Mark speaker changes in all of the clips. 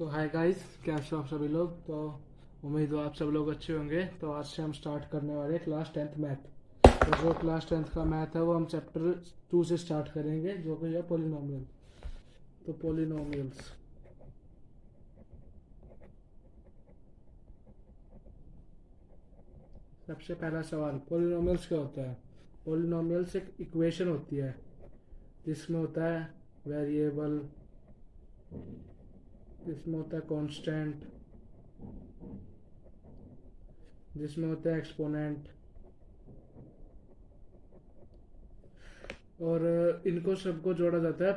Speaker 1: तो hi guys, कैसे हो आप सभी लोग। तो उम्मीद हो आप सब लोग अच्छे होंगे। तो आज से हम स्टार्ट करने वाले क्लास 10th मैथ। तो जो क्लास 10th का मैथ है वो हम चैप्टर 2 से स्टार्ट करेंगे, जो कि है पोलिनोमियल। तो पोलिनोमियल्स, सबसे पहला सवाल, पोलिनोमियल्स क्या होता है। पोलिनोमियल्स एक इक्वेशन होती है जिसमें होता है वेरिएबल, जिसमें होता है कांस्टेंट, जिसमें होता है एक्सपोनेंट, और इनको सबको जोड़ा जाता है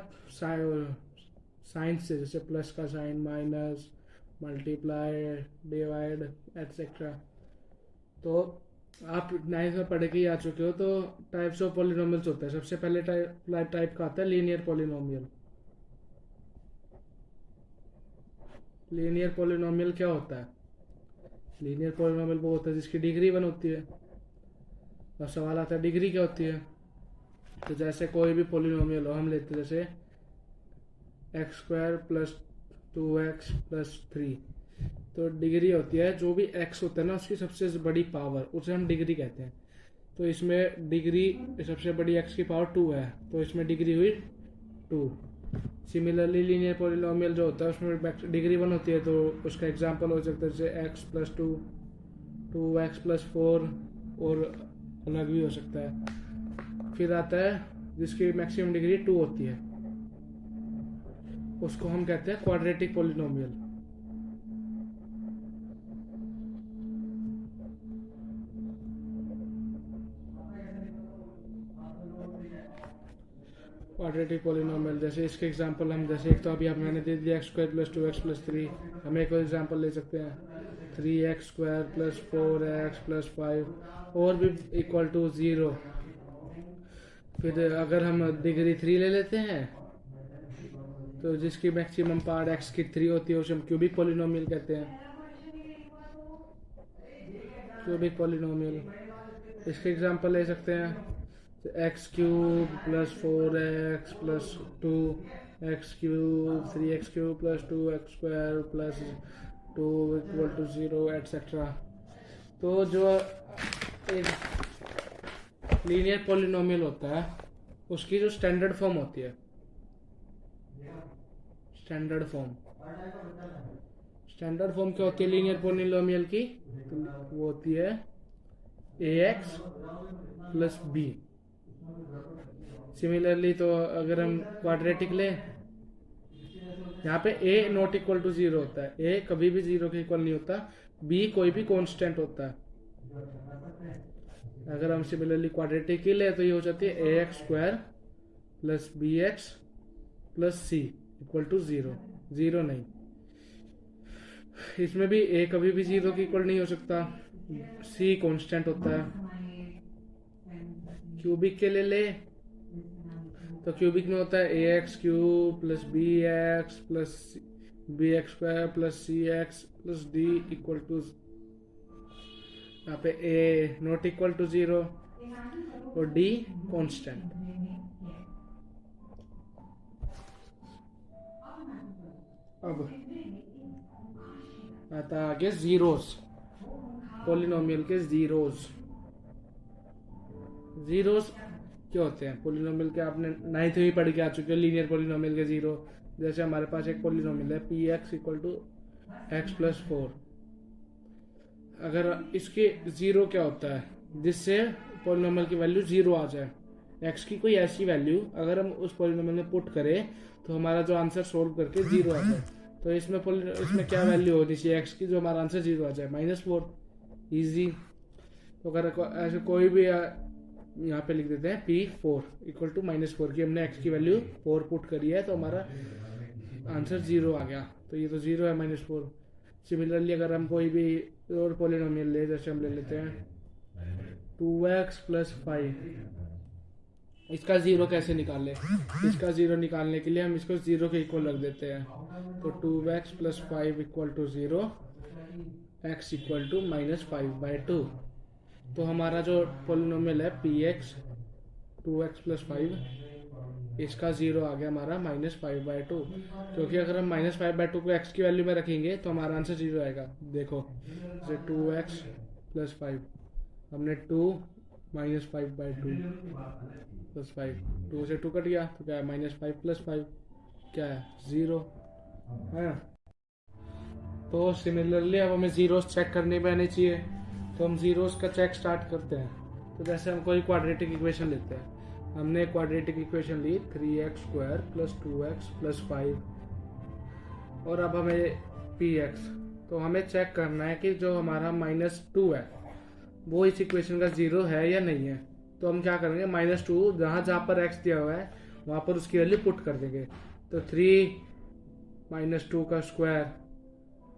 Speaker 1: साइन से, जैसे प्लस का sign, minus, multiply, divide, etcetera. तो आप 9th में पढ़ के ही आ चुके हो। तो टाइप्स ऑफ पॉलिनोमियल्स होता है। सबसे पहले टाइप का आता है लीनियर पॉलिनोमियल। लीनियर पॉलिनोमियल क्या होता है। लीनियर पॉलिनोमियल वो होता है जिसकी डिग्री 1 होती है। अब सवाल आता है डिग्री क्या होती है। तो जैसे कोई भी पॉलिनोमियल हो, हम लेते हैं जैसे x square plus 2x plus 3। तो डिग्री होती है जो भी x होता है ना, उसकी सबसे बड़ी पावर, उसे हम डिग्री कहते हैं। तो इसमें डिग्री सबसे बड़ी x की पावर 2 है, तो इसमें डिग्री हुई 2। सिमिलरली लीनियर पॉलिनोमियल जो होता है उसमें डिग्री 1 होती है। तो उसका एग्जांपल हो सकता है जैसे x प्लस 2, 2x प्लस 4, और अलग भी हो सकता है। फिर आता है जिसकी मैक्सिमम डिग्री 2 होती है, उसको हम कहते हैं क्वाड्रेटिक पॉलिनोमियल। क्वाड्रेटिक पॉलिनोमियल जैसे इसके एग्जांपल हम, जैसे एक तो अभी आप मैंने दे दिया x square plus 2x plus 3। हम एक और एग्जांपल ले सकते हैं 3x square plus 4x plus 5 और भी इक्वल टू 0। फिर अगर हम डिग्री 3 ले लेते हैं तो जिसकी मैक्सिमम पार्ट x की 3 होती है उसे हम क्यूबिक पॉलिनोमियल कहते हैं। क्यूबिक पॉलिनोमियल, इसके एग्जांपल ले सकते हैं x cube plus 4x plus 2, x cube 3x cube plus 2x square plus 2 equal to 0 etcetera. तो जो एक लीनियर पॉलिनोमियल होता है उसकी जो स्टैंडर्ड फॉर्म होती है, स्टैंडर्ड फॉर्म क्या होती है लीनियर पॉलिनोमियल की। तो वो होती है ax प्लस बी। सिमिलरली तो अगर हम क्वाड्रेटिक लें, यहाँ पे a नॉट इक्वल टू 0 होता है। a कभी भी 0 के इक्वल नहीं होता। b कोई भी कांस्टेंट होता है। अगर हम सिमिलरली क्वाड्रेटिक ही ले तो ये हो जाती है ax square plus bx plus c equal to 0। 0 नहीं, इसमें भी a कभी भी 0 के इक्वल नहीं हो सकता। c कांस्टेंट होता है। क्यूबिक के लिए ले तो क्यूबिक में होता है ax cube plus bx square plus cx plus d equal to, यहाँ पे a नॉट इक्वल टू 0 और d कांस्टेंट। अब आता है आगे जीरोस, पॉलिनोमियल के जीरोस। जीरोस क्या होते हैं पॉलिनोमियल के, आपने 9th में पढ़ के आ चुके हो लीनियर पॉलिनोमियल के जीरो। जैसे हमारे पास एक पॉलिनोमियल है px equal to x plus 4। अगर इसके जीरो क्या होता है जिससे पॉलिनोमियल की वैल्यू 0 आ जाए। x की कोई ऐसी वैल्यू अगर हम उस पॉलिनोमियल में पुट करें तो हमारा जो आंसर सोल्व करके 0 आ जाए। तो इसमें क्या वैल्यू होनी चाहिए x की जो हमारा आंसर 0 आ जाए, -4। इजी। तो अगर ऐसे कोई भी यहाँ पे लिख देते हैं p4 इक्वल टू -4 की हमने x की वैल्यू 4 पुट करी है तो हमारा आंसर 0 आ गया। तो ये तो 0 है, -4। सिमिलरली अगर हम कोई भी और पॉलिनोमियल ले, जैसे हम ले लेते हैं 2x प्लस 5, इसका 0 कैसे निकालें। इसका 0 निकालने के लिए हम इसको 0 के इक्वल रख देते हैं। तो 2x plus 5 equal to 0, x equal to -5/2। तो हमारा जो पॉलिनोमियल है px 2x प्लस 5 इसका 0 आ गया हमारा -5/2, क्योंकि अगर हम -5/2 को x की वैल्यू में रखेंगे तो हमारा आंसर 0 आएगा। देखो जैसे 2x + 5, हमने 2 -5/2 + 5, 2 से 2 कट गया तो क्या है -5 + 5 क्या है 0 है। तो सिमिलरली अब हमें जीरोस चेक करने में आने चाहिए, तो हम जीरोस का चेक स्टार्ट करते हैं। तो जैसे हम कोई क्वाड्रेटिक इक्वेशन लेते हैं, हमने क्वाड्रेटिक इक्वेशन ली 3x² + 2x + 5, और अब हमें px, तो हमें चेक करना है कि जो हमारा -2 है वो इस इक्वेशन का 0 है या नहीं है। तो हम क्या करेंगे, -2 जहाँ जहाँ पर x दिया हुआ है वहाँ पर उसकी वैल्यू पुट कर देंगे। तो 3 -2 का स्क्वायर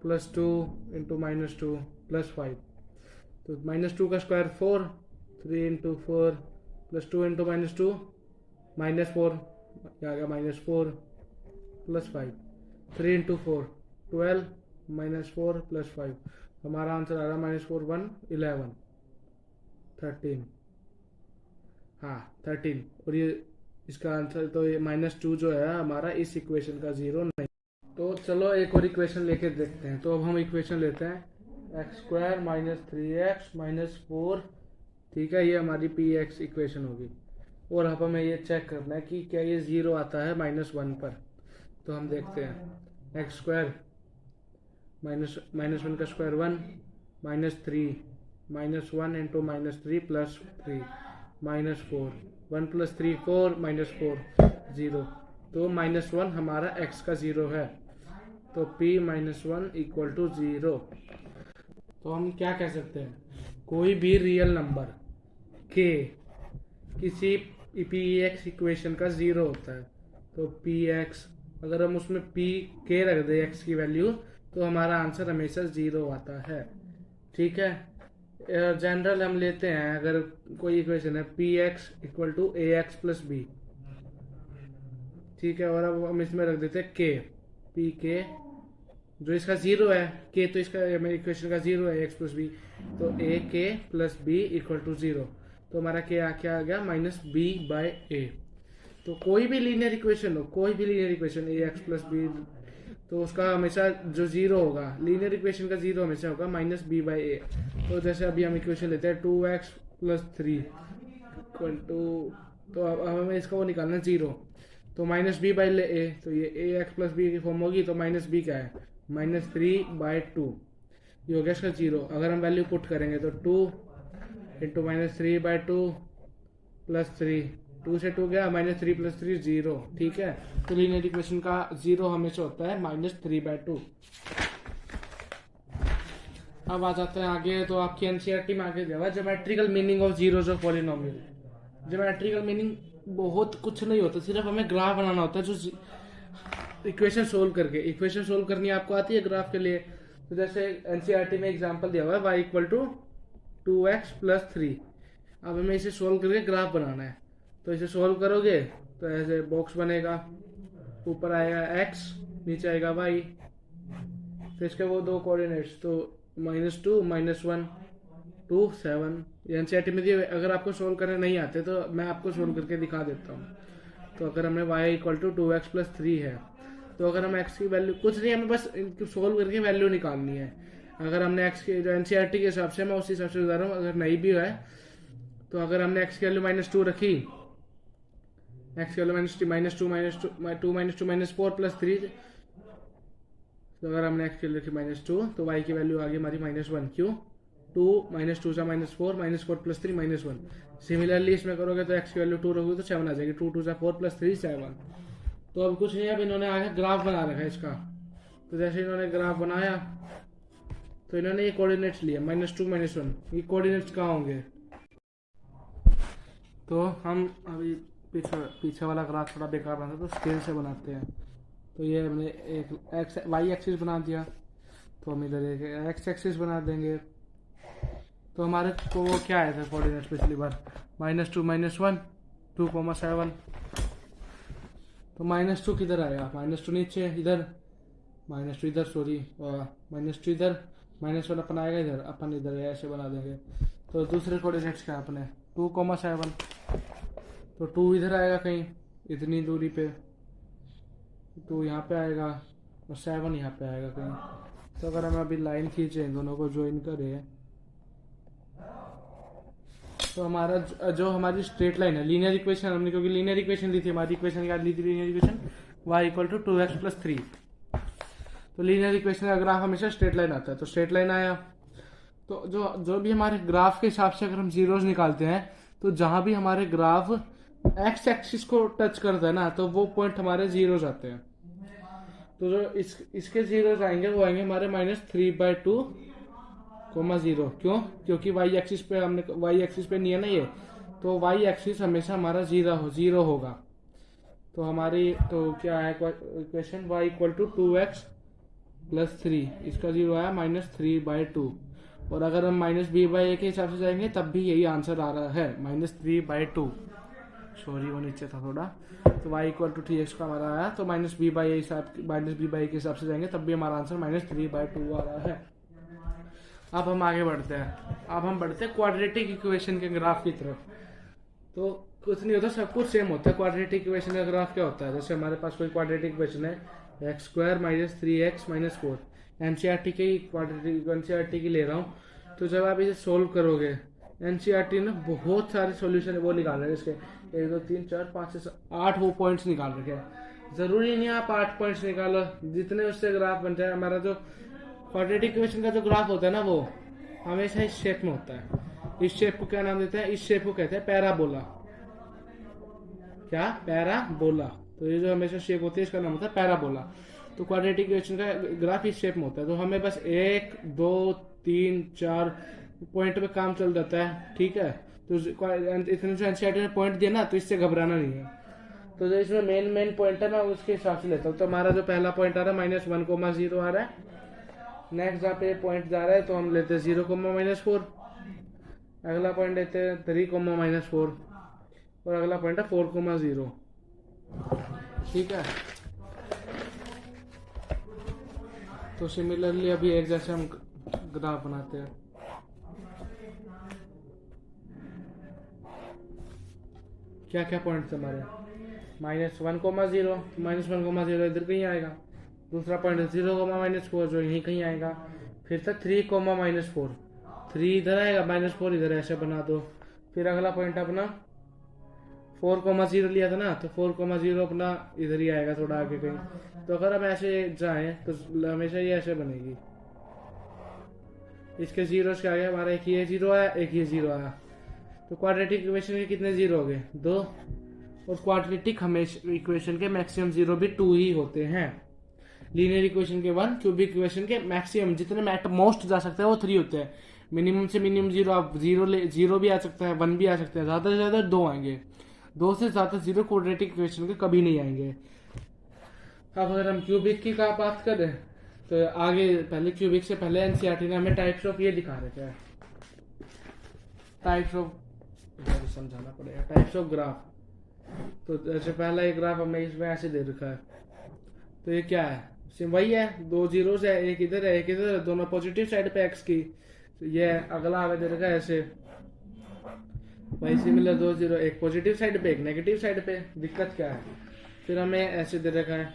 Speaker 1: +2 × -2 + 5, तो -2 का स्क्वायर 4, 3 × 4 + 2 × -2 -4, क्या आ गया -4 + 5, 3 × 4 12 -4 + 5, हमारा आंसर आ रहा -4 1 11 13, हाँ 13। और ये इसका आंसर, तो ये -2 जो है हमारा इस इक्वेशन का 0 नहीं। तो चलो एक और इक्वेशन लेके देखते हैं। तो अब हम इक्वेशन लेते हैं x² - 3x - 4, ठीक है, ये हमारी px इक्वेशन होगी। और अब हमें ये चेक करना है कि क्या ये 0 आता है -1 पर। तो हम देखते हैं x² -1 का स्क्वायर 1 -3 -1 × -3 + 3 -4, 1 + 3 4 -4 0, तो -1 हमारा x का 0 है। तो p - 1 = 0। तो हम क्या कह सकते हैं, कोई भी रियल नंबर k किसी px इक्वेशन का 0 होता है। तो px, अगर हम उसमें p k रख दें x की वैल्यू, तो हमारा आंसर हमेशा 0 आता है, ठीक है। जनरल हम लेते हैं, अगर कोई इक्वेशन है px = ax + b, ठीक है, और अब हम इसमें रख देते हैं k, pk जो इसका 0 है, k तो इसका इक्वेशन का 0 है x + b, तो ak + b = 0, तो हमारा क्या आ गया -b/a। तो कोई भी लीनियर इक्वेशन हो, कोई भी लीनियर इक्वेशन ax + b, तो उसका हमेशा जो 0 होगा, लीनियर इक्वेशन का 0 हमेशा होगा -b/a। तो जैसे अभी हम इक्वेशन लेते हैं 2x + 3 तो अब हमें इसका वो निकालना है 0, तो -b/a, तो ये ax + b की फॉर्म होगी, तो -b क्या है -3/2, ये हो गया इसका 0। अगर हम वैल्यू पुट करेंगे तो 2 × -3/2 + 3, 2 से 2 गया, -3 + 3 0, ठीक है। तो लीनियर इक्वेशन का 0 हमेशा होता है -3/2। अब आ जाते हैं आगे, तो आपकी एनसीईआरटी में आगे दिया हुआ geometrical meaning of zeros of polynomial. Geometrical meaning बहुत कुछ नहीं होता, सिर्फ हमें ग्राफ बनाना होता है, जो इक्वेशन सोल्व करके। इक्वेशन सोल्व करनी आपको आती है ग्राफ के लिए। तो जैसे एनसीईआरटी में एग्जांपल दिया हुआ है y = 2x + 3, अब हमें इसे सोल्व करके ग्राफ बनाना है। तो इसे सोल्व करोगे तो ऐसे बॉक्स बनेगा, ऊपर आएगा x, नीचे आएगा y, तो इसके वो दो कोऑर्डिनेट्स, तो -2 -1 2 7, एनसीईआरटी में दिए। अगर आपको सोल्व करने नहीं आते तो मैं आपको सोल्व करके दिखा देता हूँ। तो अगर हमें y = 2x + 3 है, तो अगर हम x की वैल्यू, कुछ नहीं, हमें बस सोल्व करके वैल्यू निकालनी है। अगर हमने x की, जो एनसीईआरटी के हिसाब से, मैं उस हिसाब से बता रहा हूँ, अगर नहीं भी है तो अगर हमने x की वैल्यू -2 रखी, x की वैल्यू -2 -4 + 3, तो अगर हमने x की वैल्यू रखी -2, तो y की वैल्यू आ गई हमारी -1, क्यों 2 -2 से -4 -4 + 3 -1। सिमिलरली इसमें करोगे तो x की वैल्यू 2 रखोगे तो 7 आ जाएगी, 2 2 4 + 3 7। तो अब कुछ नहीं, अब इन्होंने आगे ग्राफ बना रखा है इसका। तो जैसे इन्होंने ग्राफ बनाया, तो इन्होंने ये कोऑर्डिनेट्स लिए -2 -1, ये कोऑर्डिनेट्स कहाँ होंगे। तो हम अभी पीछे वाला ग्राफ थोड़ा बेकार बना था, तो स्केल से बनाते हैं। तो ये हमने एक वाई एक्सिस बना दिया, तो हम इधर एक एक्स एक्सिस बना देंगे। तो हमारे को वो क्या आया था कोऑर्डिनेट्स पिछली बार, -2 -1 2,7। तो -2 किधर आएगा, -2 नीचे इधर, -2 इधर, सॉरी, और -2 इधर, -1 अपन आएगा इधर, अपन इधर ऐसे बना देंगे। तो दूसरे कोऑर्डिनेट्स क्या अपने 2,7, तो 2 इधर आएगा कहीं, इतनी दूरी पे, 2 यहाँ पे आएगा और 7 यहाँ पे आएगा कहीं। तो अगर हम अभी लाइन खींचे इन दोनों को ज्वाइन करें तो हमारा जो हमारी स्ट्रेट लाइन है, लीनियर इक्वेशन हमने क्योंकि लीनियर इक्वेशन ली थी, हमारी इक्वेशन क्या ली थी, linear equation y equal to 2x plus 3। तो लीनियर इक्वेशन का ग्राफ हमेशा स्ट्रेट लाइन आता है, तो स्ट्रेट लाइन आया। तो जो भी हमारे ग्राफ के हिसाब से अगर हम जीरोज निकालते हैं तो जहां भी हमारे ग्राफ एक्स एक्सिस को टच करता है ना, तो वो पॉइंट हमारे जीरोज आते हैं। तो जो इसके जीरोज आएंगे वो आएंगे हमारे -3/2, 0। क्यों? क्योंकि y एक्सिस पे हमने y एक्सिस पे नहीं है ना ये, तो y एक्सिस हमेशा हमारा जीरो होगा। तो हमारी तो क्या है equation, y equal to 2x plus 3, इसका जीरो आया -3/2। और अगर हम -b/a के हिसाब से जाएंगे तब भी यही आंसर आ रहा है -3/2। सॉरी वो नीचे था थोड़ा। तो y इक्वल टू 3x का हमारा आया, तो -b/a के हिसाब से जाएंगे तब भी हमारा आंसर -3/2 आ रहा है। अब हम आगे बढ़ते हैं, अब हम बढ़ते हैं क्वाड्रेटिक इक्वेशन के ग्राफ की तरफ। तो कुछ नहीं होता, सब कुछ सेम होता है। क्वाड्रेटिक इक्वेशन का ग्राफ क्या होता है, जैसे हमारे पास कोई क्वाड्रेटिक इक्वेशन है x² - 3x - 4, एनसीईआरटी की ले रहा हूँ। तो जब आप इसे सोल्व करोगे, एनसीईआरटी ने बहुत सारे सॉल्यूशन वो निकाल रहे हैं इसके, 1 2 3 4 5 6 8 वो पॉइंट्स निकाल रखे हैं। जरूरी नहीं आप 8 पॉइंट्स निकालो, जितने उससे ग्राफ बन जाए। हमारा जो क्वाड्रेटिक इक्वेशन का जो ग्राफ होता है ना, वो हमेशा इस शेप में होता है। इस शेप को क्या नाम देते हैं, इस शेप को कहते हैं पैराबोला। क्या? पैराबोला। तो ये जो हमेशा शेप होती है इसका नाम होता है पैराबोला। तो क्वाड्रेटिक इक्वेशन का ग्राफ इस शेप में होता है। तो हमें बस 1 2 3 4 पॉइंट पे काम चल जाता है, ठीक है। तो इतने जो एनसीईआरटी ने पॉइंट दिया ना, तो इससे घबराना नहीं है। तो जो इसमें मेन पॉइंट है मैं उसके हिसाब से लेता हूँ। तो हमारा जो पहला पॉइंट आ रहा है -1,0 आ रहा है। नेक्स्ट जहाँ पे पॉइंट जा रहा है तो हम लेते हैं 0,-4। अगला पॉइंट लेते हैं 3,-4 और अगला पॉइंट है 4,0। ठीक है। तो सिमिलरली अभी एक जैसे हम ग्राफ बनाते हैं। क्या क्या पॉइंट्स हमारे, -1,0, -1,0 इधर कहीं आएगा। दूसरा पॉइंट 0,-4 जो यहीं कहीं आएगा। फिर था 3,-4, 3 इधर आएगा, -4 इधर, ऐसे बना दो। फिर अगला पॉइंट अपना 4,0 लिया था ना, तो 4,0 अपना इधर ही आएगा, थोड़ा आगे कहीं। तो अगर हम ऐसे जाएं तो हमेशा ये ऐसे बनेगी। इसके जीरोस क्या आया हमारा, एक ये जीरो आया, एक ये जीरो आया। तो क्वाड्रेटिक इक्वेशन के कितने जीरो हो गए? 2। और क्वाड्रेटिक हमेशा इक्वेशन के मैक्सिमम जीरो भी 2 ही होते हैं। लीनियर इक्वेशन के 1, क्यूबिक इक्वेशन के मैक्सिमम जितने एट मोस्ट जा सकते हैं वो 3 होते हैं। मिनिमम से मिनिमम जीरो, आप जीरो भी आ सकता है, 1 भी आ सकता है, ज्यादा से ज्यादा 2 आएंगे। 2 से ज्यादा जीरो क्वाड्रेटिक इक्वेशन के कभी नहीं आएंगे। अब अगर हम क्यूबिक की का बात करें तो आगे पहले क्यूबिक से पहले एनसीईआरटी ने हमें टाइप्स ऑफ ये दिखा रखे हैं, टाइप्स ऑफ समझाना पड़ेगा, टाइप्स ऑफ ग्राफ। तो जैसे पहला एक ग्राफ हमें इसमें ऐसे दे रखा है। तो ये क्या है, वही है, 2 जीरोस है, एक इधर है एक इधर है, दोनों पॉजिटिव साइड पे एक्स की। तो ये अगला हमें दे रखा है ऐसे, वही सिमिलर 2 जीरो, एक पॉजिटिव साइड पे एक नेगेटिव साइड पे। दिक्कत क्या है? फिर हमें ऐसे दे रखा है,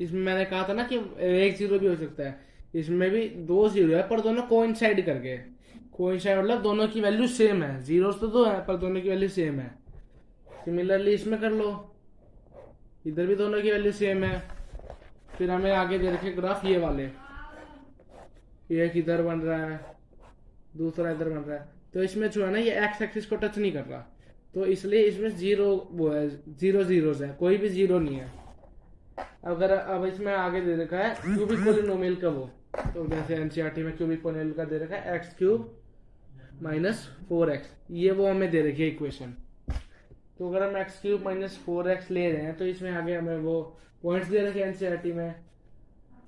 Speaker 1: इसमें मैंने कहा था ना कि 1 जीरो भी हो सकता है, इसमें भी 2 जीरो है पर दोनों कोइंसाइड करके। कोइंसाइड मतलब दोनों की वैल्यू सेम है, जीरोस तो 2 है पर दोनों की वैल्यू सेम है। सिमिलरली इसमें कर लो, इधर भी दोनों की वैल्यू सेम है। फिर हमें आगे दे रखे ग्राफ ये वाले, एक इधर बन रहा है, दूसरा इधर बन रहा है। तो इसमें जो है ना ये एक्स एक्सिस को टच नहीं कर रहा, तो इसलिए इसमें जीरो वो है, जीरो जीरोस है, कोई भी जीरो नहीं है। अगर अब इसमें आगे दे रखा है क्यूबिक पोलिनोमियल का वो, तो जैसे एनसीईआरटी में क्यूबिक पोलिनोमियल का दे रखा है x³ - 4x, ये वो हमें दे रखी है इक्वेशन। तो अगर हम x³ - 4x ले रहे हैं तो इसमें आगे हमें वो पॉइंट्स दे रखे हैं एनसीईआरटी में।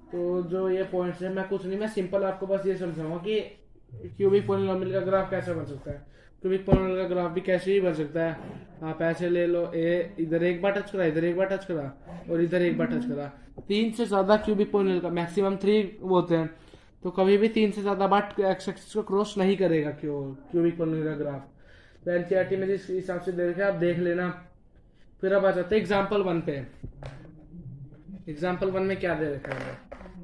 Speaker 1: तो जो ये पॉइंट्स है, मैं कुछ नहीं, मैं सिंपल आपको बस ये समझाऊंगा कि क्यूबिक पोलिनोमियल का ग्राफ कैसे बन सकता है। क्यूबिक पोलिनोमियल का ग्राफ भी कैसे ही बन सकता है, आप ऐसे ले लो, ए इधर एक बार टच करा, इधर एक बार टच करा और इधर एक बार टच करा। 3 से ज्यादा क्यूबिक पोलिनोमियल का मैक्सिमम 3 होते हैं, तो कभी भी 3 से ज्यादा बार एक्स एक्सिस को क्रॉस नहीं करेगा क्यूबिक पोलिनोमियल का ग्राफ। तो एनसीईआरटी में जिस हिसाब से दे रखे आप देख लेना फिर अब आ जाते हैं एग्जाम्पल 1 पे। एग्जाम्पल 1 में क्या दे रखा है?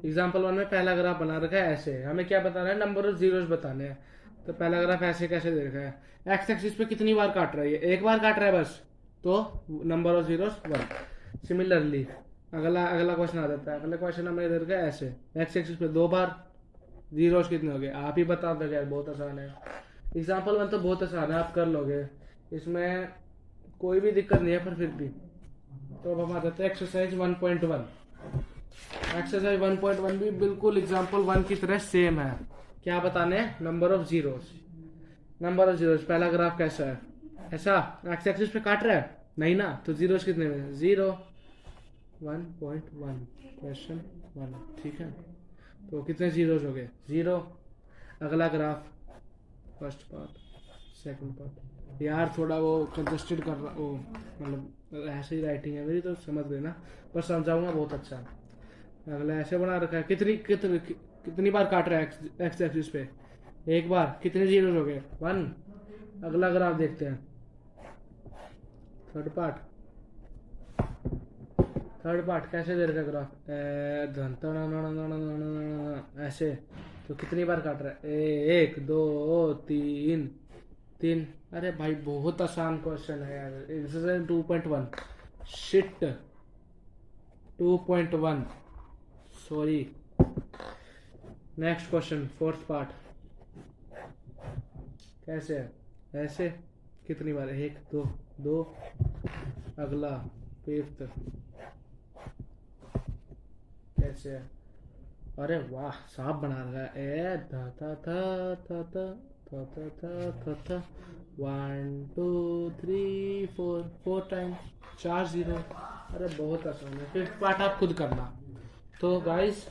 Speaker 1: एग्जाम्पल 1 में पहला ग्राफ बना रखा है ऐसे, हमें क्या बताना है? नंबर ऑफ जीरोस बताने हैं। तो पहला ग्राफ ऐसे कैसे दे रखा है? एक्स एक्सिस पे कितनी बार काट रहा है? ये एक बार काट रहा है बस, तो नंबर ऑफ जीरोस 1। सिमिलरली अगला अगला क्वेश्चन आ जाता है। अगला क्वेश्चन हमें दे रखा है ऐसे, एक्स एक्सिस पे 2 बार, जीरोस कितने हो गए? आप ही बता दो यार, बहुत आसान है। एग्जाम्पल 1 तो बहुत आसान है, आप कर लोगे, इसमें कोई भी दिक्कत नहीं है, पर फिर भी। तो अब हम आ जाते हैं एक्सरसाइज 1.1। एक्सरसाइज 1.1 भी बिल्कुल एग्जाम्पल 1 की तरह सेम है। क्या बताने हैं? Number of zeros. Number of zeros, पहला ग्राफ कैसा है? ऐसा एक्स एक्सिस पे काट रहा है? नहीं ना, तो जीरोस कितने में? 0, 1.1, क्वेश्चन 1, ठीक है। तो कितने जीरोस हो गए? 0। अगला graph, first part, second part. यार थोड़ा वो कंजस्टेड कर रहा, वो मतलब ऐसे ही राइटिंग है मेरी, तो समझ लेना, पर समझाऊंगा बहुत अच्छा। अगला ऐसे बना रखा है, कितनी बार काट रहा है एक्स एक्सिस पे? एक बार। कितने जीरो हो गए? 1। अगला ग्राफ देखते हैं, थर्ड पार्ट कैसे दे रखा है ग्राफ? ऐसे। तो कितनी बार काट रहा है? 1, 2, 3। अरे भाई बहुत आसान क्वेश्चन है यार। Exercise 2.1, shit 2.1, sorry. Next question, fourth part कैसे है? ऐसे। कितनी बार? 1, 2। अगला फिफ्थ कैसे है? अरे वाह, साफ बना रहा है। ए था था था था था था था था था था 1, 2, 3, 4 टाइम्स, 4 जीरो। अरे बहुत आसान है। फिफ्थ पार्ट आप खुद करना। तो गाइस